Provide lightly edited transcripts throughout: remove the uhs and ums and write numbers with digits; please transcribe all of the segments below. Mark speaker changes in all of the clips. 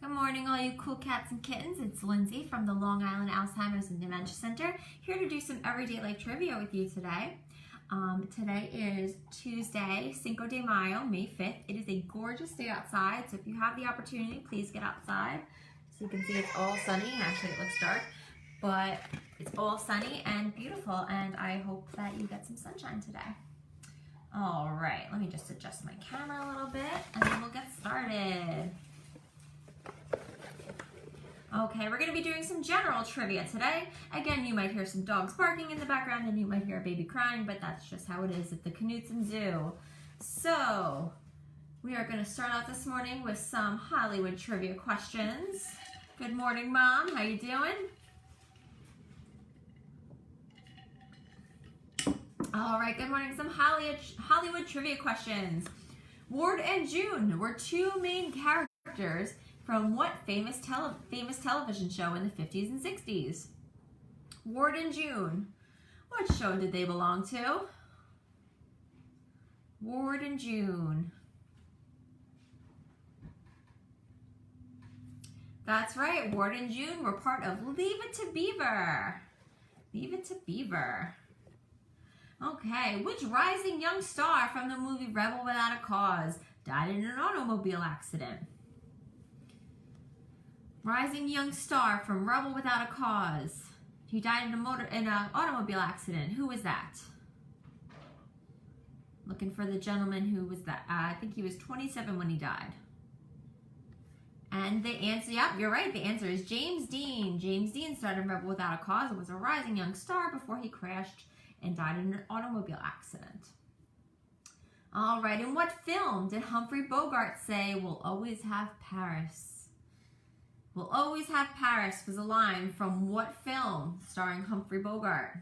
Speaker 1: Good morning, all you cool cats and kittens. It's Lindsay from the Long Island Alzheimer's and Dementia Center, here to do some everyday life trivia with you today. Today is Tuesday, Cinco de Mayo, May 5th. It is a gorgeous day outside, so if you have the opportunity, please get outside. So you can see it's all sunny. Actually, it looks dark, but it's all sunny and beautiful, and I hope that you get some sunshine today. All right, let me just adjust my camera a little bit, and then we'll get started. Okay, we're going to be doing some general trivia today. Again, you might hear some dogs barking in the background and you might hear a baby crying, but that's just how it is at the Knutson Zoo. So, we are going to start out this morning with some Hollywood trivia questions. Good morning, Mom. How you doing? All right, good morning. Some Hollywood trivia questions. Ward and June were two main characters from what famous television show in the 50s and 60s? Ward and June. What show did they belong to? Ward and June. That's right. Ward and June were part of Leave It to Beaver. Leave It to Beaver. Okay. Which rising young star from the movie Rebel Without a Cause died in an automobile accident? Rising young star from Rebel Without a Cause. He died in an automobile accident. Who was that? Looking for the gentleman who was that. I think he was 27 when he died. And the answer, yep, you're right. The answer is James Dean. James Dean starred in Rebel Without a Cause and was a rising young star before he crashed and died in an automobile accident. All right, in what film did Humphrey Bogart say, "We'll always have Paris"? "We'll always have Paris" was a line from what film starring Humphrey Bogart?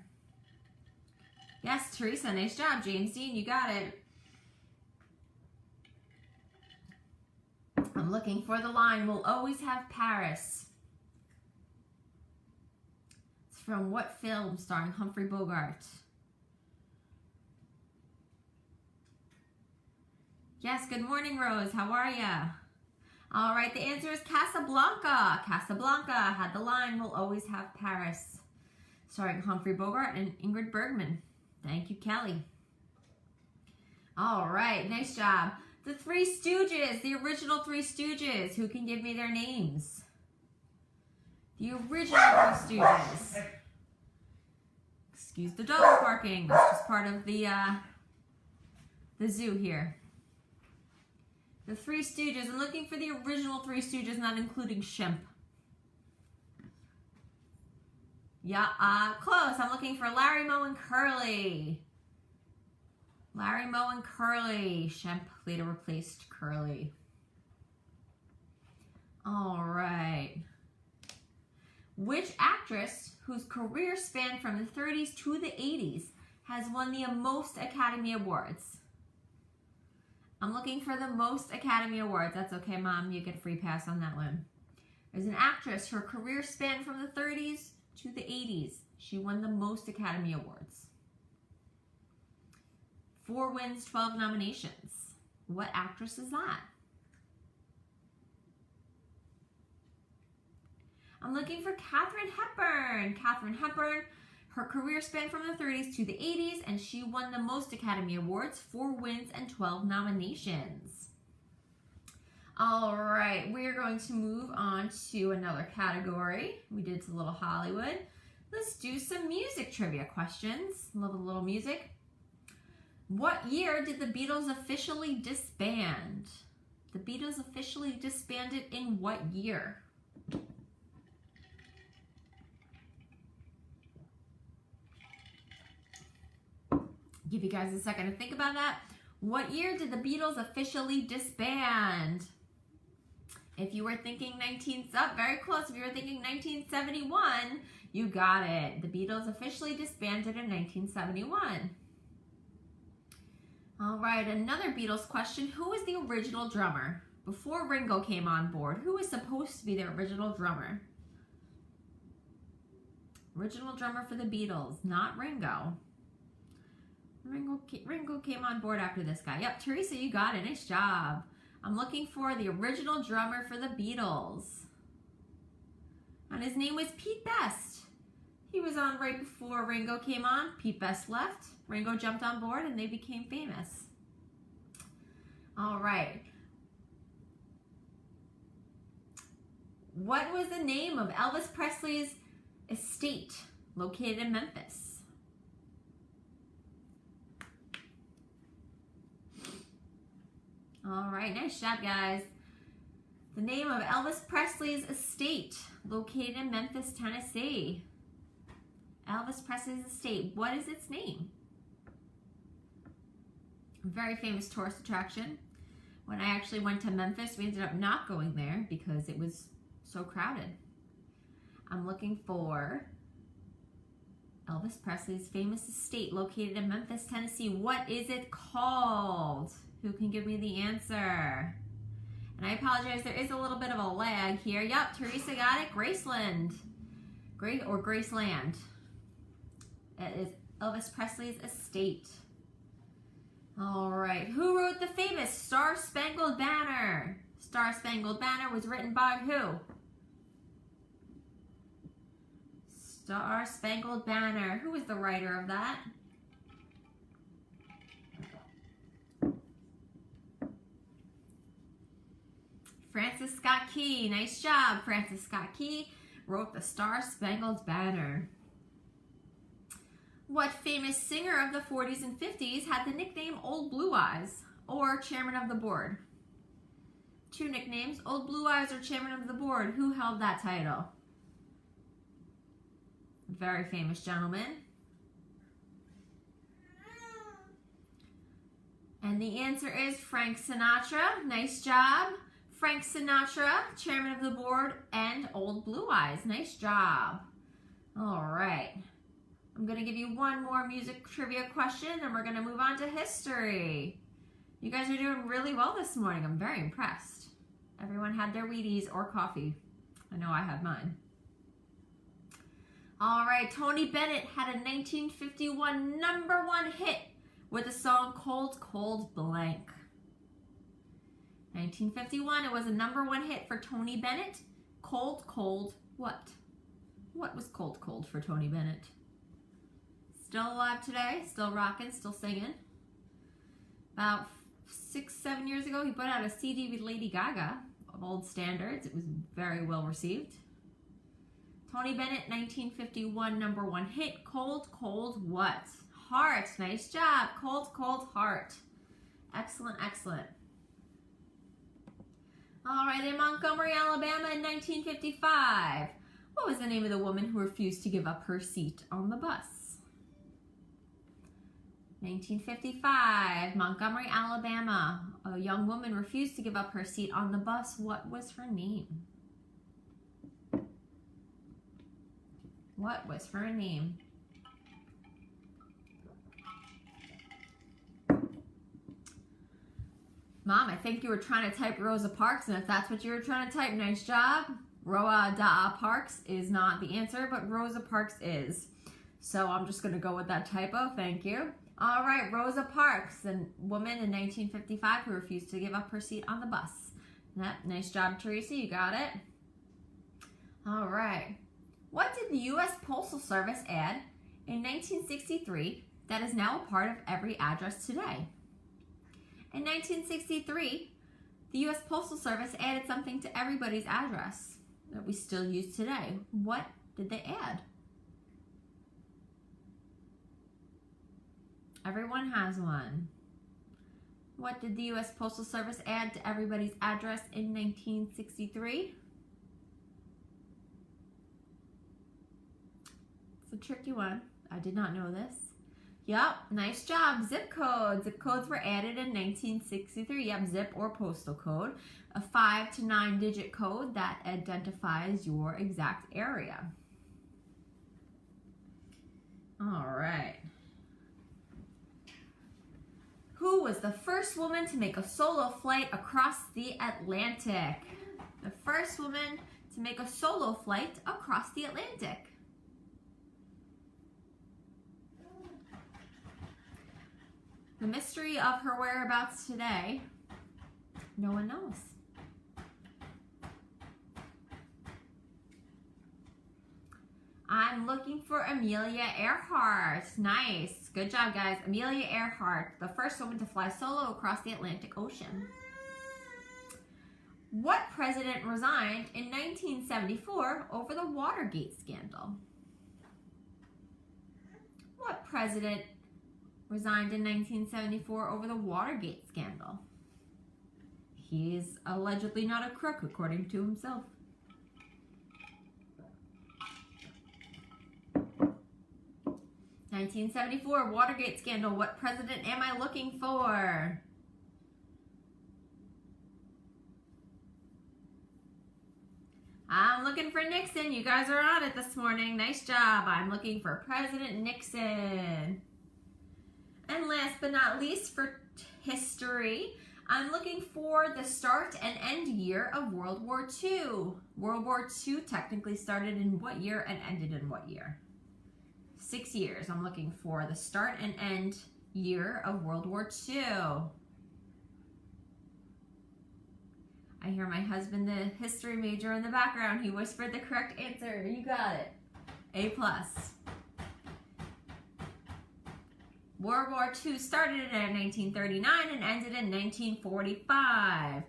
Speaker 1: Yes, Teresa, nice job. James Dean, you got it. I'm looking for the line, "We'll always have Paris." It's from what film starring Humphrey Bogart? Yes, good morning, Rose. How are ya? All right, the answer is Casablanca. Casablanca had the line, "We'll always have Paris," starring Humphrey Bogart and Ingrid Bergman. Thank you, Kelly. All right, nice job. The Three Stooges, the original Three Stooges. Who can give me their names? The original Three Stooges. Excuse the dog barking. That's just part of the zoo here. The Three Stooges. I'm looking for the original Three Stooges, not including Shemp. Yeah, close. I'm looking for Larry, Moe, and Curly. Larry, Moe, and Curly. Shemp later replaced Curly. All right. Which actress, whose career spanned from the 30s to the 80s, has won the most Academy Awards? I'm looking for the most Academy Awards. That's okay, Mom. You get a free pass on that one. There's an actress. Her career spanned from the 30s to the 80s. She won the most Academy Awards. 4 wins, 12 nominations. What actress is that? I'm looking for Katharine Hepburn. Katharine Hepburn. Her career spanned from the 30s to the 80s, and she won the most Academy Awards, 4 wins and 12 nominations. All right, we're going to move on to another category. We did a little Hollywood. Let's do some music trivia questions. Love a little music. What year did the Beatles officially disband? The Beatles officially disbanded in what year? Give you guys a second to think about that. What year did the Beatles officially disband? If you were thinking very close. If you were thinking 1971, you got it. The Beatles officially disbanded in 1971. All right, another Beatles question. Who was the original drummer? Before Ringo came on board, who was supposed to be their original drummer? Original drummer for the Beatles, not Ringo. Ringo came on board after this guy. Yep, Teresa, you got it. Nice job. I'm looking for the original drummer for the Beatles. And his name was Pete Best. He was on right before Ringo came on. Pete Best left. Ringo jumped on board and they became famous. All right. What was the name of Elvis Presley's estate located in Memphis? All right, nice job, guys. The name of Elvis Presley's estate located in Memphis, Tennessee. Elvis Presley's estate. What is its name? Very famous tourist attraction. When I actually went to Memphis, we ended up not going there because it was so crowded. I'm looking for Elvis Presley's famous estate located in Memphis, Tennessee. What is it called? Who can give me the answer? And I apologize, there is a little bit of a lag here. Yep, Teresa got it. Graceland. Graceland. It is Elvis Presley's estate. All right. Who wrote the famous Star Spangled Banner? Star Spangled Banner was written by who? Star Spangled Banner. Who was the writer of that? Francis Scott Key. Nice job. Francis Scott Key wrote the Star Spangled Banner. What famous singer of the 40s and 50s had the nickname Old Blue Eyes or Chairman of the Board? Two nicknames, Old Blue Eyes or Chairman of the Board. Who held that title? Very famous gentleman. And the answer is Frank Sinatra. Nice job. Frank Sinatra, Chairman of the Board, and Old Blue Eyes. Nice job. All right. I'm going to give you one more music trivia question, and we're going to move on to history. You guys are doing really well this morning. I'm very impressed. Everyone had their Wheaties or coffee. I know I had mine. All right, Tony Bennett had a 1951 #1 hit with the song Cold, Cold Blank. 1951, it was a #1 hit for Tony Bennett. Cold, Cold what? What was Cold, Cold for Tony Bennett? Still alive today, still rocking, still singing. About 6-7 years ago, he put out a CD with Lady Gaga of old standards. It was very well received. Tony Bennett, 1951 #1 hit, Cold, Cold what? Heart. Nice job. Cold, Cold Heart. Excellent, excellent. All right, in Montgomery, Alabama in 1955, what was the name of the woman who refused to give up her seat on the bus? 1955, Montgomery, Alabama. A young woman refused to give up her seat on the bus. What was her name? What was her name? Mom, I think you were trying to type Rosa Parks, and if that's what you were trying to type, nice job. Roa Parks is not the answer, but Rosa Parks is. So I'm just going to go with that typo. Thank you. All right, Rosa Parks, a woman in 1955 who refused to give up her seat on the bus. Yep, nice job, Teresa. You got it. All right. What did the U.S. Postal Service add in 1963 that is now a part of every address today? In 1963, the U.S. Postal Service added something to everybody's address that we still use today. What did they add? Everyone has one. What did the U.S. Postal Service add to everybody's address in 1963? It's a tricky one. I did not know this. Yep, nice job. Zip codes. Zip codes were added in 1963. Yep, zip or postal code. A 5 to 9 digit code that identifies your exact area. All right. Who was the first woman to make a solo flight across the Atlantic? The first woman to make a solo flight across the Atlantic. The mystery of her whereabouts today No one knows. I'm looking for Amelia Earhart. Nice. Good job, guys. Amelia Earhart, the first woman to fly solo across the Atlantic Ocean. What president resigned in 1974 over the Watergate scandal? What president resigned in 1974 over the Watergate scandal? He is allegedly not a crook, according to himself. (1974) Watergate scandal. What president am I looking for? I'm looking for Nixon. You guys are on it this morning. Nice job. I'm looking for President Nixon. And last but not least, for history, I'm looking for the start and end year of World War II. World War II technically started in what year and ended in what year? 6 years. I'm looking for the start and end year of World War II. I hear my husband, the history major, in the background. He whispered the correct answer. You got it. A+. World War II started in 1939 and ended in 1945.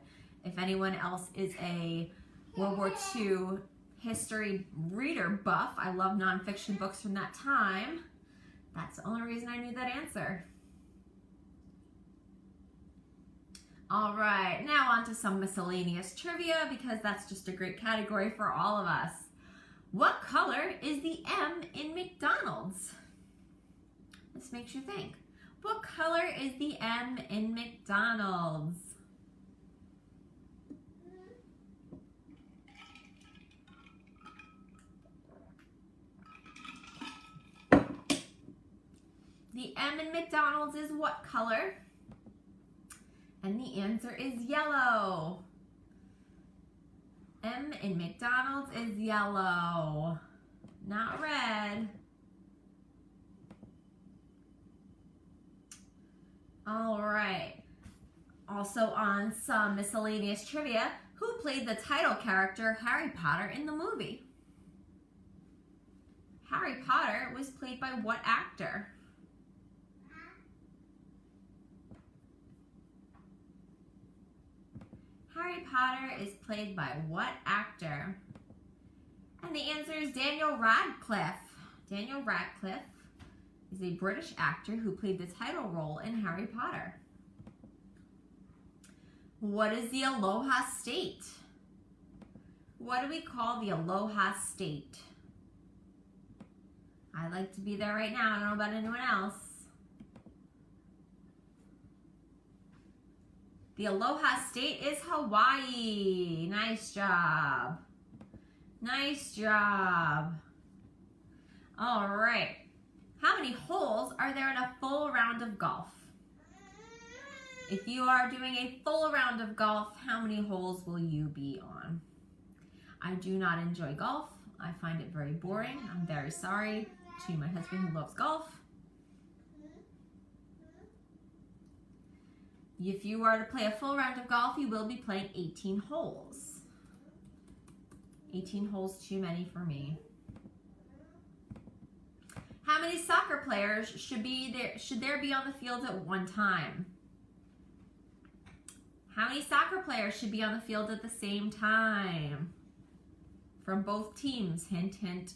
Speaker 1: If anyone else is a World War II history reader buff, I love nonfiction books from that time. That's the only reason I knew that answer. All right, now on to some miscellaneous trivia, because that's just a great category for all of us. What color is the M in McDonald's? This makes you think. What color is the M in McDonald's? The M in McDonald's is what color? And the answer is yellow. M in McDonald's is yellow, not red. All right. Also on some miscellaneous trivia, who played the title character Harry Potter in the movie? Harry Potter was played by what actor? Harry Potter is played by what actor? And the answer is Daniel Radcliffe. Daniel Radcliffe is a British actor who played the title role in Harry Potter. What is the Aloha State? What do we call the Aloha State? I'd like to be there right now. I don't know about anyone else. The Aloha State is Hawaii. Nice job. Nice job. All right. How many holes are there in a full round of golf? If you are doing a full round of golf, how many holes will you be on? I do not enjoy golf. I find it very boring. I'm very sorry to my husband who loves golf. If you are to play a full round of golf, you will be playing 18 holes. 18 holes too many for me. How many soccer players should there be on the field at one time? How many soccer players should be on the field at the same time? From both teams, hint, hint.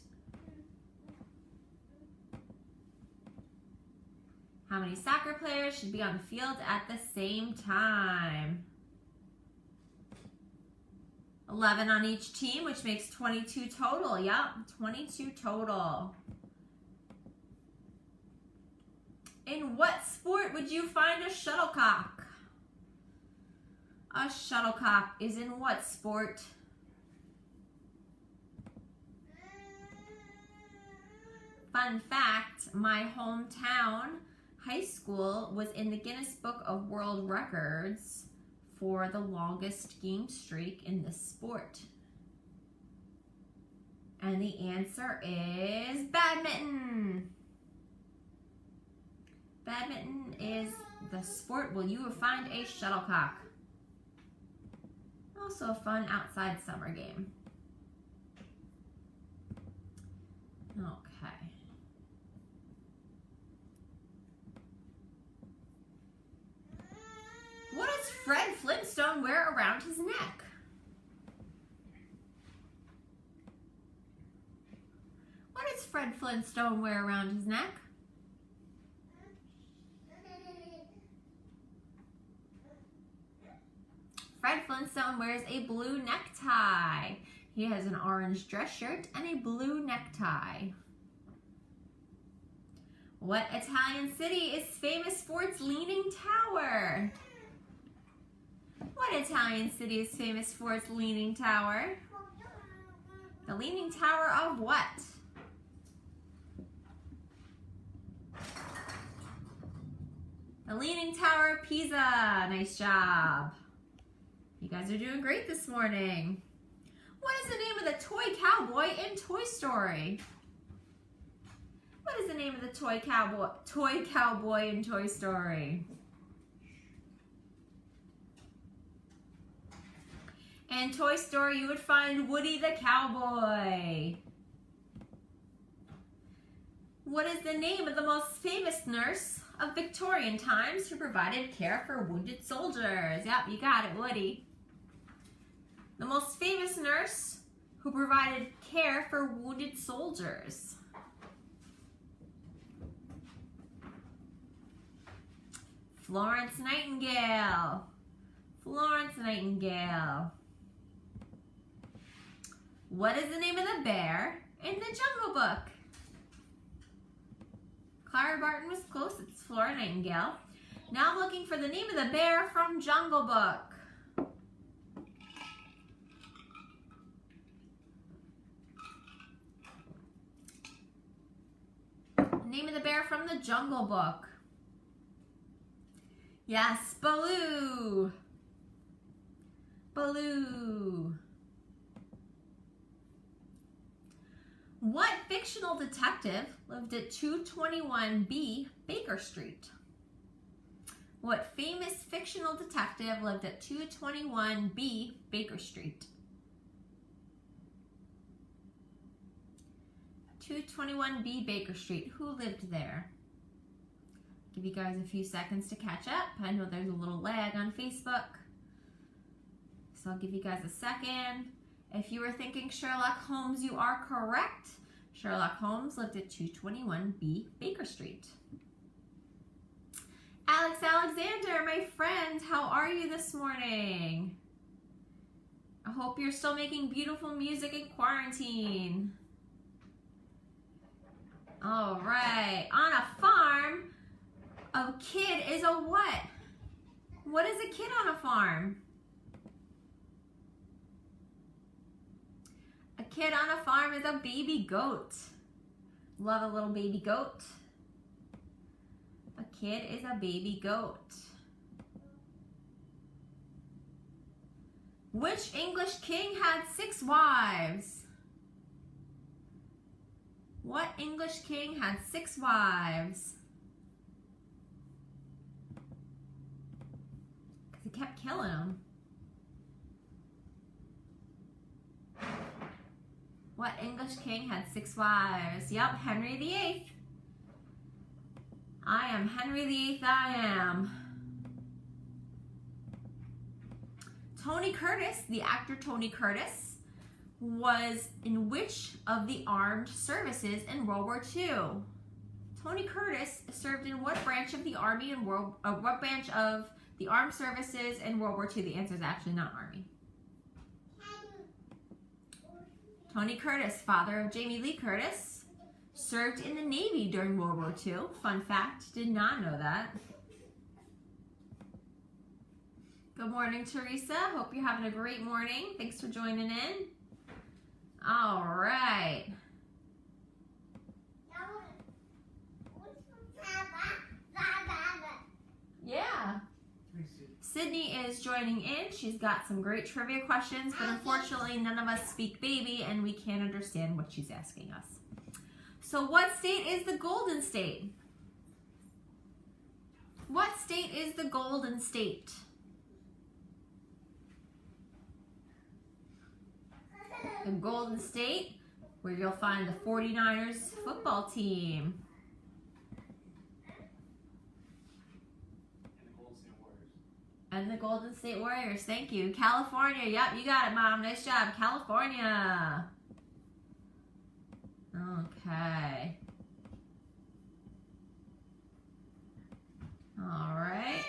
Speaker 1: How many soccer players should be on the field at the same time? 11 on each team, which makes 22 total. Yep, 22 total. In what sport would you find a shuttlecock? A shuttlecock is in what sport? Fun fact, my hometown high school was in the Guinness Book of World Records for the longest skiing streak in this sport. And the answer is badminton. Badminton is the sport where you will find a shuttlecock. Also a fun outside summer game. Okay. What does Fred Flintstone wear around his neck? What does Fred Flintstone wear around his neck? Fred Flintstone wears a blue necktie. He has an orange dress shirt and a blue necktie. What Italian city is famous for its Leaning Tower? What Italian city is famous for its Leaning Tower? The Leaning Tower of what? The Leaning Tower of Pisa. Nice job. You guys are doing great this morning. What is the name of the toy cowboy in Toy Story? What is the name of the toy cowboy in Toy Story? In Toy Story, you would find Woody the cowboy. What is the name of the most famous nurse of Victorian times who provided care for wounded soldiers? Yep, you got it, Woody. The most famous nurse who provided care for wounded soldiers. Florence Nightingale. Florence Nightingale. What is the name of the bear in the Jungle Book? Clara Barton was close. It's Flora Nightingale. Now I'm looking for the name of the bear from Jungle Book. Name of the bear from the Jungle Book. Yes, Baloo. Baloo. What fictional detective lived at 221B Baker Street? What famous fictional detective lived at 221B Baker Street? 221B Baker Street. Who lived there? Give you guys a few seconds to catch up. I know there's a little lag on Facebook, so I'll give you guys a second. If you were thinking Sherlock Holmes, you are correct. Sherlock Holmes lived at 221B Baker Street. Alex Alexander, my friend, how are you this morning? I hope you're still making beautiful music in quarantine. All right, on a farm, a kid is a what? What is a kid on a farm? A kid on a farm is a baby goat. Love a little baby goat. A kid is a baby goat. Which English king had 6 wives? What English king had 6 wives? Because he kept killing them. What English king had 6 wives? Yep, Henry VIII. I am Henry VIII, I am. Tony Curtis, the actor Tony Curtis, was in which of the armed services in World War II? Tony Curtis served in what branch of the Army and what branch of the armed services in World War II? The answer is actually not Army. Tony Curtis, father of Jamie Lee Curtis, served in the Navy during World War II. Fun fact, did not know that. Good morning, Teresa. Hope you're having a great morning. Thanks for joining in. All right. Yeah. Sydney is joining in. She's got some great trivia questions, but unfortunately none of us speak baby and we can't understand what she's asking us. So what state is the Golden State? What state is the Golden State? The Golden State, where you'll find the 49ers football team. And the Golden State Warriors. Thank you. California. Yep, you got it, Mom. Nice job. California. Okay. All right.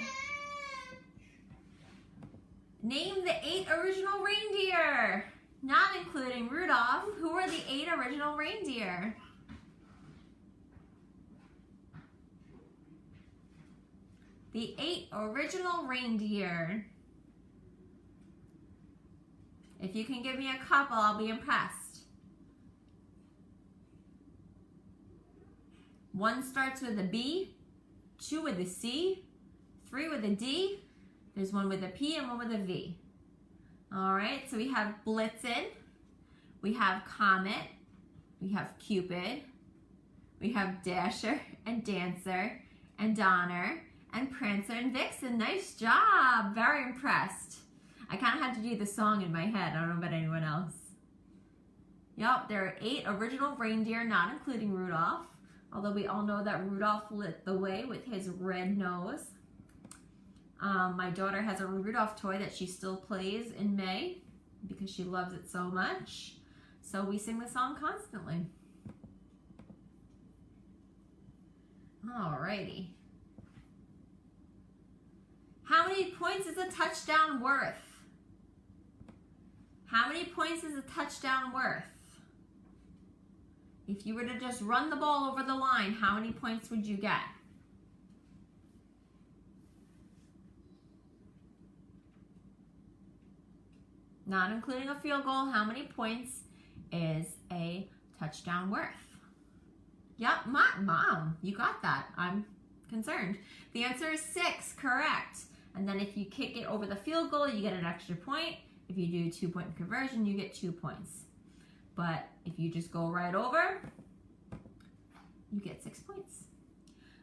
Speaker 1: Name the 8 original reindeer. Not including Rudolph. Who are the 8 original reindeer? The 8 original reindeer. If you can give me a couple, I'll be impressed. 1 starts with a B, 2 with a C, 3 with a D. There's 1 with a P and 1 with a V. All right, so we have Blitzen, we have Comet, we have Cupid, we have Dasher and Dancer and Donner and Prancer and Vixen. Nice job, very impressed. I kind of had to do the song in my head. I don't know about anyone else. Yep, there are 8 original reindeer, not including Rudolph. Although we all know that Rudolph lit the way with his red nose. My daughter has a Rudolph toy that she still plays in May because she loves it so much. So we sing the song constantly. Alrighty. How many points is a touchdown worth? How many points is a touchdown worth? If you were to just run the ball over the line, how many points would you get? Not including a field goal, how many points is a touchdown worth? Yep, Mom, you got that. I'm concerned. The answer is 6, correct. And then if you kick it over the field goal, you get an extra point. If you do a 2-point conversion, you get 2 points. But if you just go right over, you get 6 points.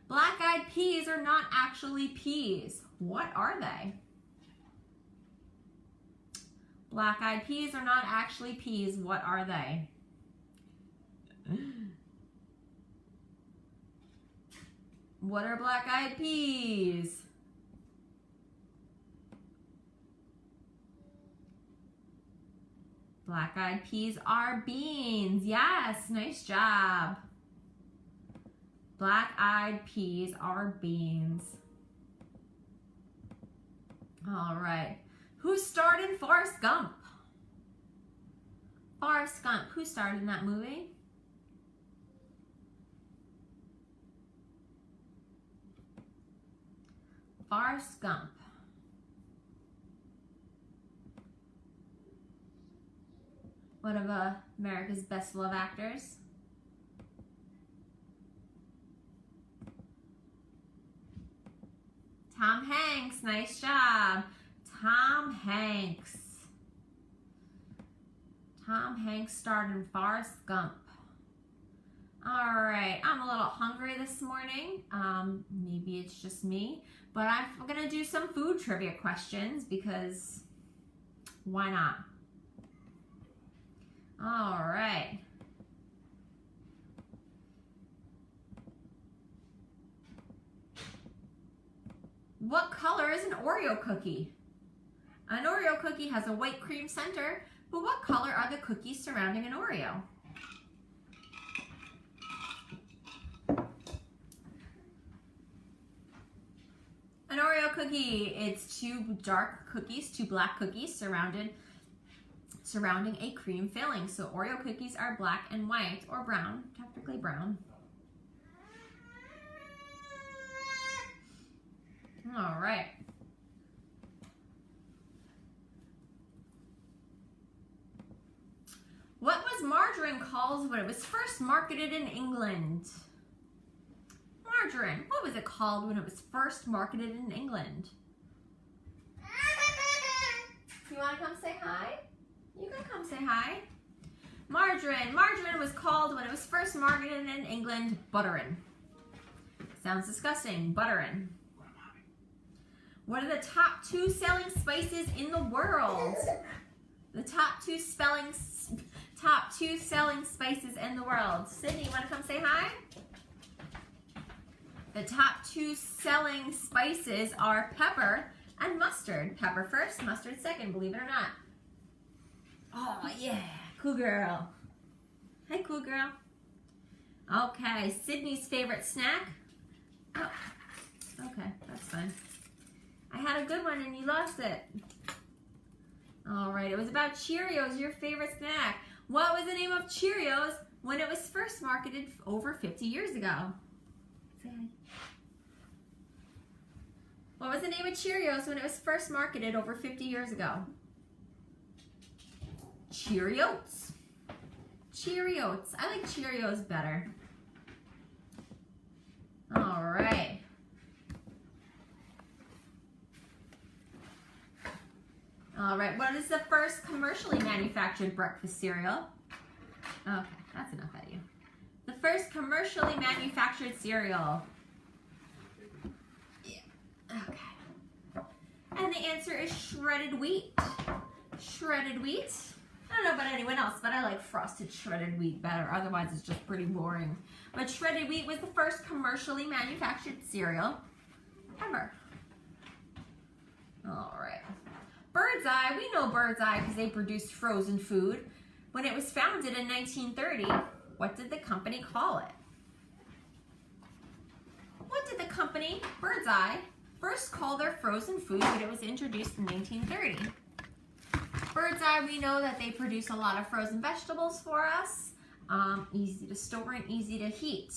Speaker 1: Black-eyed peas are not actually peas. What are they? Black-eyed peas are not actually peas. What are they? What are black-eyed peas? Black-eyed peas are beans. Yes, nice job. Black-eyed peas are beans. All right. Who starred in Forrest Gump? Forrest Gump. Who starred in that movie? Forrest Gump. One of America's best loved actors. Tom Hanks. Nice job. Tom Hanks. Tom Hanks starred in Forrest Gump. All right, I'm a little hungry this morning. Maybe it's just me, but I'm gonna do some food trivia questions because why not? All right. What color is an Oreo cookie? An Oreo cookie has a white cream center, but what color are the cookies surrounding an Oreo? An Oreo cookie, it's 2 dark cookies, 2 black cookies surrounding a cream filling. So Oreo cookies are black and white, or brown, technically brown. All right. What was margarine called when it was first marketed in England? Margarine, what was it called when it was first marketed in England? You want to come say hi? You can come say hi. Margarine. Margarine was called when it was first marketed in England, butterin. Sounds disgusting, butterin. What are the top 2 selling spices in the world? The top 2 Top 2 selling spices in the world. Sydney, you want to come say hi? The top 2 selling spices are pepper and mustard. Pepper first, mustard second, believe it or not. Oh, yeah. Cool girl. Hi, cool girl. Okay, Sydney's favorite snack. Oh, okay, that's fine. I had a good one and you lost it. All right, it was about Cheerios, your favorite snack. What was the name of Cheerios when it was first marketed over 50 years ago? Say hi. What was the name of Cheerios when it was first marketed over 50 years ago? Cheerios. Cheerios. I like Cheerios better. All right. All right, what is the first commercially manufactured breakfast cereal? Okay, that's enough out of you. The first commercially manufactured cereal. Yeah, okay. And the answer is shredded wheat. Shredded wheat. I don't know about anyone else, but I like frosted shredded wheat better. Otherwise, it's just pretty boring. But shredded wheat was the first commercially manufactured cereal ever. All right. Bird's Eye, we know Bird's Eye because they produced frozen food. When it was founded in 1930, what did the company call it? What did the company, Bird's Eye, first call their frozen food when it was introduced in 1930? Bird's Eye, we know that they produce a lot of frozen vegetables for us. Easy to store and easy to heat.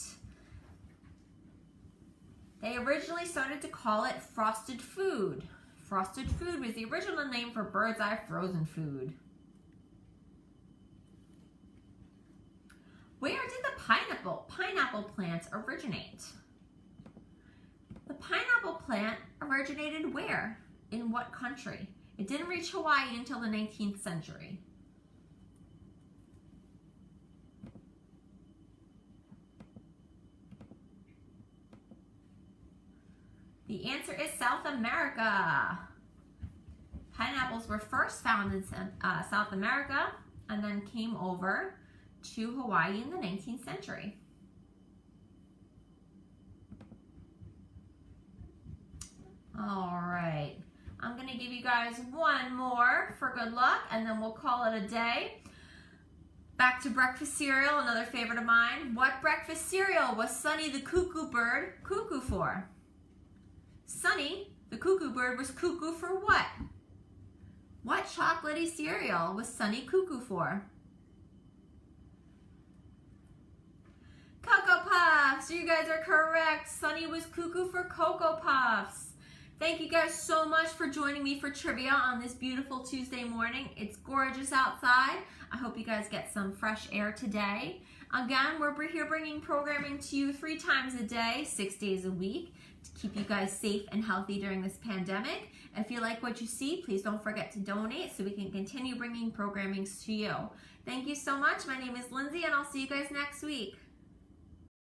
Speaker 1: They originally started to call it frosted food. Frosted food was the original name for Bird's Eye frozen food. Where did the pineapple plant originate? The pineapple plant originated where? In what country? It didn't reach Hawaii until the 19th century. The answer is South America. Pineapples were first found in South America and then came over to Hawaii in the 19th century. All right, I'm gonna give you guys one more for good luck and then we'll call it a day. Back to breakfast cereal, another favorite of mine. What breakfast cereal was Sonny the cuckoo bird cuckoo for? Sonny, the cuckoo bird, was cuckoo for what? What chocolatey cereal was Sonny cuckoo for? Cocoa Puffs! You guys are correct. Sonny was cuckoo for Cocoa Puffs. Thank you guys so much for joining me for trivia on this beautiful Tuesday morning. It's gorgeous outside. I hope you guys get some fresh air today. Again, we're here bringing programming to you 3 times a day, 6 days a week, to keep you guys safe and healthy during this pandemic. If you like what you see, please don't forget to donate so we can continue bringing programming to you. Thank you so much. My name is Lindsay, and I'll see you guys next week.